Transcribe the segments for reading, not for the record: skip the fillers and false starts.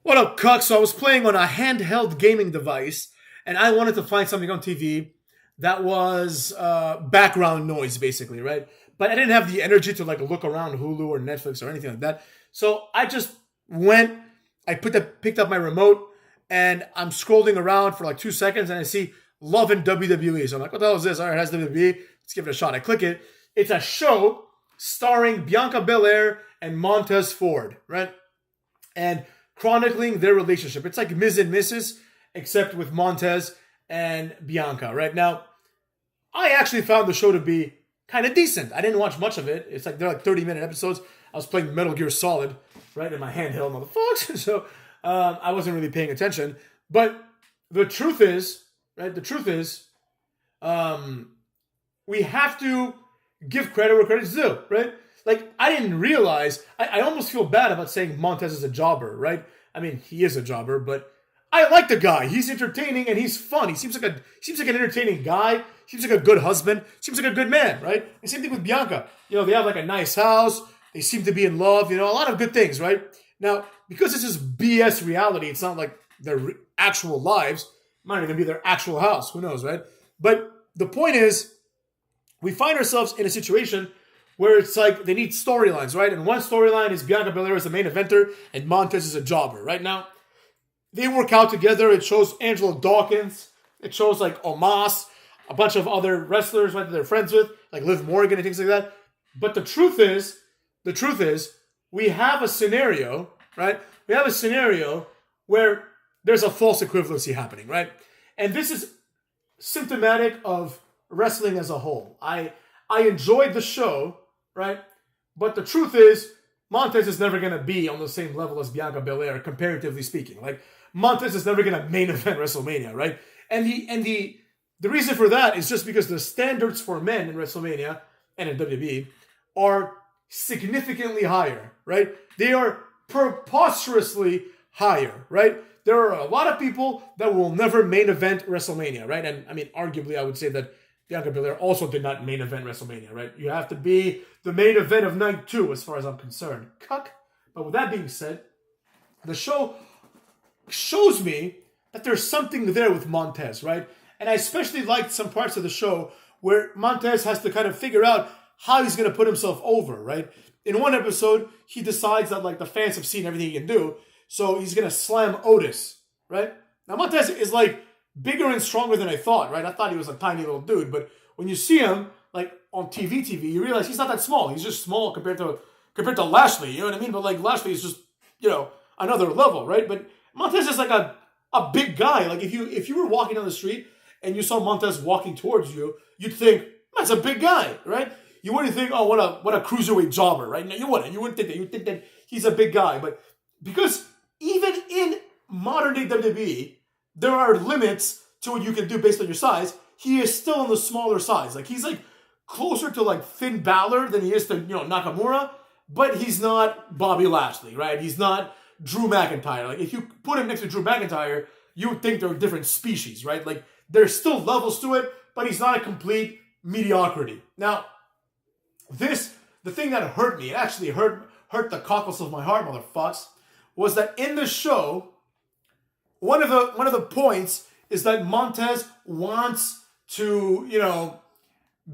What up, cuck? So I was playing on a handheld gaming device, and I wanted to find something on TV that was background noise, basically, right? But I didn't have the energy to like look around Hulu or Netflix or anything like that. So I just went. Picked up my remote, and I'm scrolling around for like 2 seconds, and I see Love and WWE. So I'm like, what the hell is this? All right, it has WWE. Let's give it a shot. I click it. It's a show starring Bianca Belair and Montez Ford, right? And chronicling their relationship. It's like Ms. and Mrs., except with Montez and Bianca, right? Now, I actually found the show to be kind of decent. I didn't watch much of it. It's like they're like 30-minute episodes. I was playing Metal Gear Solid, right, in my handheld, motherfuckers. So I wasn't really paying attention. But the truth is, right, we have to give credit where credit's due, right? Like, I didn't realize, I almost feel bad about saying Montez is a jobber, right? I mean, he is a jobber, but I like the guy. He's entertaining and he's fun. He seems like an entertaining guy. Seems like a good husband. Seems like a good man, right? And same thing with Bianca. You know, they have like a nice house. They seem to be in love. You know, a lot of good things, right? Now, because this is BS reality, it's not like their actual lives. It might even be their actual house. Who knows, right? But the point is, we find ourselves in a situation where it's like they need storylines, right? And one storyline is Bianca Belair is the main eventer and Montez is a jobber. Right now, they work out together. It shows Angela Dawkins. It shows like Omos, a bunch of other wrestlers, right, that they're friends with, like Liv Morgan and things like that. But the truth is, we have a scenario, right? We have a scenario where there's a false equivalency happening, right? And this is symptomatic of wrestling as a whole. I enjoyed the show, right? But the truth is, Montez is never going to be on the same level as Bianca Belair, comparatively speaking. Like, Montez is never going to main event WrestleMania, right? And the reason for that is just because the standards for men in WrestleMania and in WWE are significantly higher, right? They are preposterously higher, right? There are a lot of people that will never main event WrestleMania, right? And I mean, arguably, I would say that Bianca Belair also did not main event WrestleMania, right? You have to be the main event of night 2, as far as I'm concerned. Cuck. But with that being said, the show shows me that there's something there with Montez, right? And I especially liked some parts of the show where Montez has to kind of figure out how he's going to put himself over, right? In one episode, he decides that like the fans have seen everything he can do, so he's going to slam Otis, right? Now Montez is like bigger and stronger than I thought, right? I thought he was a tiny little dude, but when you see him like on TV, you realize he's not that small. He's just small compared to Lashley, you know what I mean? But like Lashley is just, you know, another level, right? But Montez is like a big guy. Like if you were walking down the street and you saw Montez walking towards you, you'd think, that's a big guy, right? You wouldn't think, oh, what a cruiserweight jobber, right? No, you wouldn't. You wouldn't think that. You'd think that he's a big guy. But because even in modern day WWE, there are limits to what you can do based on your size. He is still on the smaller size. Like he's like closer to like Finn Balor than he is to, you know, Nakamura, but he's not Bobby Lashley, right? He's not Drew McIntyre. Like if you put him next to Drew McIntyre, you would think they're different species, right? Like there's still levels to it, but he's not a complete mediocrity. Now, the thing that hurt me, it actually hurt the cockles of my heart, motherfucks, was that in the show, one of the points is that Montez wants to, you know,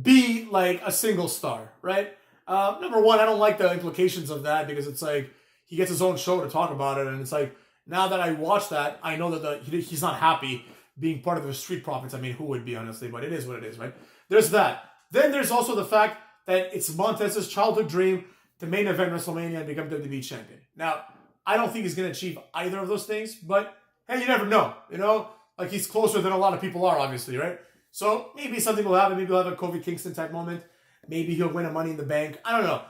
be like a single star, right? Number one, I don't like the implications of that because it's like he gets his own show to talk about it, and it's like now that I watch that, I know that he's not happy being part of the Street Profits. I mean, who would be, honestly? But it is what it is, right? There's that. Then there's also the fact that it's Montez's childhood dream to main event WrestleMania and become WWE champion. Now, I don't think he's going to achieve either of those things, but hey, you never know, you know? Like, he's closer than a lot of people are, obviously, right? So, maybe something will happen. Maybe he'll have a Kofi Kingston type moment. Maybe he'll win a Money in the Bank. I don't know.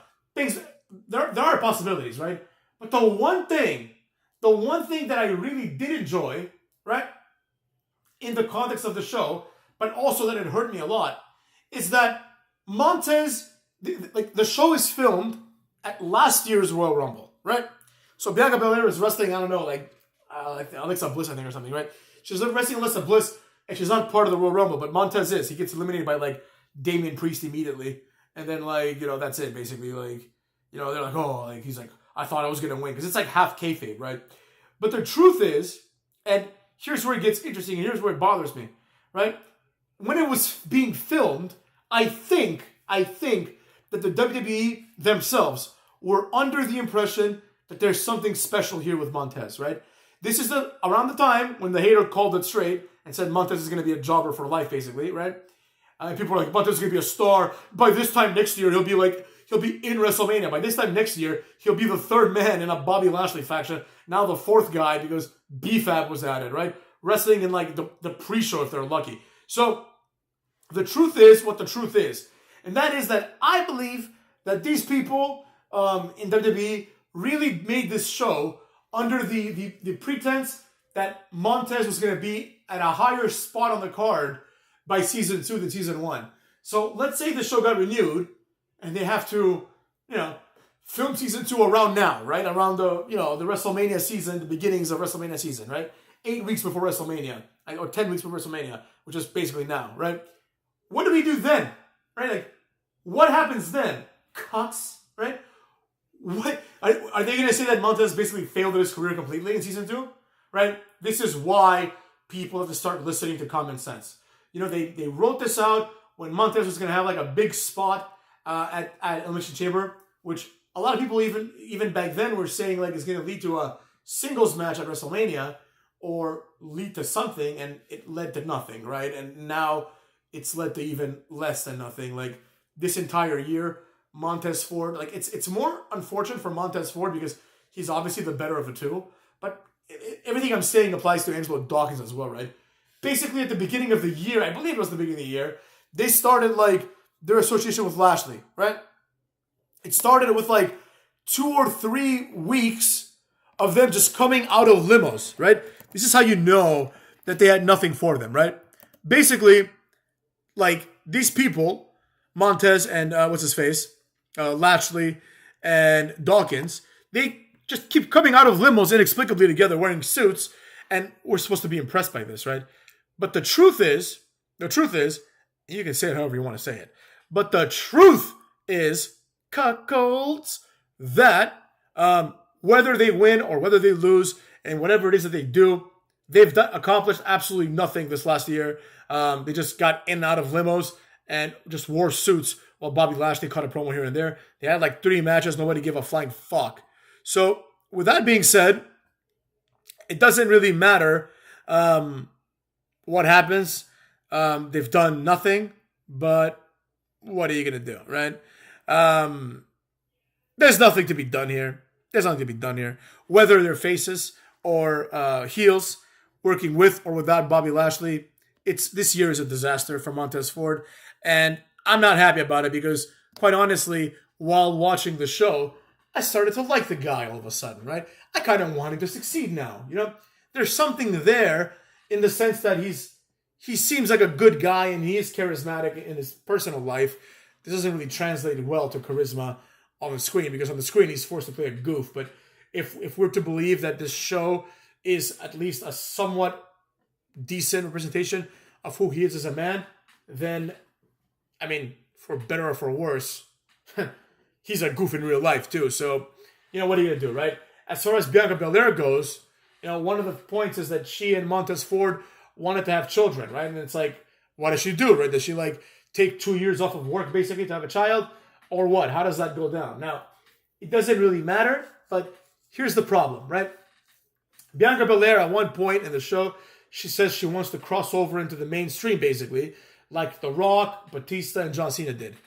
There are possibilities, right? But the one thing that I really did enjoy, right, in the context of the show, but also that it hurt me a lot, is that Montez, like the show is filmed at last year's Royal Rumble, right? So Bianca Belair is wrestling, I don't know, like Alexa Bliss, I think, or something, right? She's wrestling Alexa Bliss, and she's not part of the Royal Rumble, but Montez is. He gets eliminated by, like, Damian Priest immediately. And then, like, you know, that's it, basically. Like, you know, they're like, oh, like, he's like, I thought I was going to win. Because it's, like, half kayfabe, right? But the truth is, and here's where it gets interesting, and here's where it bothers me, right? When it was being filmed, I think that the WWE themselves were under the impression that there's something special here with Montez, right? This is around the time when the hater called it straight and said Montez is going to be a jobber for life, basically, right? And people are like, Montez is going to be a star. By this time next year, he'll be in WrestleMania. By this time next year, he'll be the third man in a Bobby Lashley faction. Now the fourth guy because BFAB was added, right? Wrestling in like the pre-show if they're lucky. So the truth is what the truth is. And that is that I believe that these people in WWE really made this show under the pretense that Montez was going to be at a higher spot on the card by season 2 than season 1. So let's say the show got renewed and they have to, film season 2 around now, right? Around the WrestleMania season, the beginnings of WrestleMania season, right? 8 weeks before WrestleMania, or 10 weeks before WrestleMania, which is basically now, right? What do we do then, right? Like, what happens then? Cuts, right? What are they going to say that Montez basically failed at his career completely in season 2, right? This is why people have to start listening to common sense. They wrote this out when Montez was going to have like a big spot at Elimination Chamber, which a lot of people even back then were saying like it's going to lead to a singles match at WrestleMania or lead to something, and it led to nothing, right? And now it's led to even less than nothing. Like this entire year, Montez Ford, like it's more unfortunate for Montez Ford because he's obviously the better of the two, but everything I'm saying applies to Angelo Dawkins as well, right? Basically at the beginning of the year, I believe it was the beginning of the year, they started like their association with Lashley, right? It started with like 2 or 3 weeks of them just coming out of limos, right? This is how you know that they had nothing for them, right? Basically, like these people, Montez and Lashley and Dawkins, they just keep coming out of limos inexplicably together wearing suits, and we're supposed to be impressed by this, right? But the truth is, you can say it however you want to say it, but the truth is, cuckolds, that whether they win or whether they lose, and whatever it is that they do, they've accomplished absolutely nothing this last year. They just got in and out of limos and just wore suits while Bobby Lashley cut a promo here and there. They had like 3 matches. Nobody gave a flying fuck. So with that being said, it doesn't really matter what happens. They've done nothing, but what are you going to do, right? There's nothing to be done here. Whether they're faces or heels, working with or without Bobby Lashley, this year is a disaster for Montez Ford, and I'm not happy about it because, quite honestly, while watching the show, I started to like the guy all of a sudden, right? I kind of want him to succeed now, There's something there in the sense that he seems like a good guy and he is charismatic in his personal life. This doesn't really translate well to charisma on the screen because on the screen he's forced to play a goof. But if we're to believe that this show is at least a somewhat decent representation of who he is as a man, then, I mean, for better or for worse, he's a goof in real life too. So, what are you going to do, right? As far as Bianca Belair goes, one of the points is that she and Montez Ford wanted to have children, right? And it's like, what does she do, right? Does she like take 2 years off of work basically to have a child? Or what? How does that go down? Now, it doesn't really matter, but here's the problem, right? Bianca Belair, at one point in the show, she says she wants to cross over into the mainstream, basically, like The Rock, Batista, and John Cena did.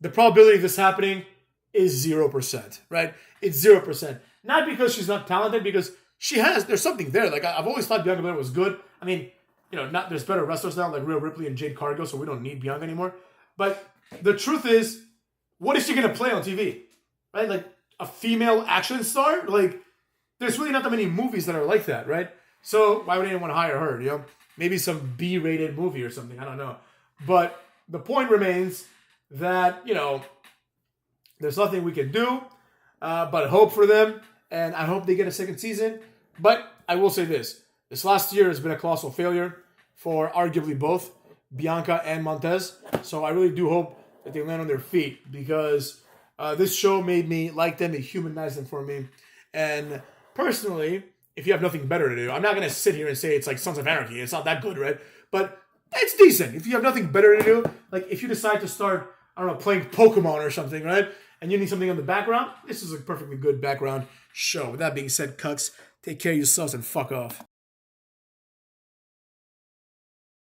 The probability of this happening is 0%, right? It's 0%. Not because she's not talented, because there's something there. Like, I've always thought Bianca Belair was good. I mean, there's better wrestlers now, like Rhea Ripley and Jade Cargill, so we don't need Bianca anymore. But the truth is, what is she going to play on TV? Right? Like, a female action star? Like, there's really not that many movies that are like that, right? So why would anyone hire her, Maybe some B-rated movie or something, I don't know. But the point remains that, there's nothing we can do but hope for them, and I hope they get a second season. But I will say this last year has been a colossal failure for arguably both Bianca and Montez. So I really do hope that they land on their feet because this show made me like them, it humanized them for me. And personally, if you have nothing better to do. I'm not going to sit here and say it's like Sons of Anarchy. It's not that good, right? But it's decent. If you have nothing better to do, like if you decide to start, I don't know, playing Pokemon or something, right? And you need something in the background, this is a perfectly good background show. With that being said, cucks, take care of yourselves and fuck off.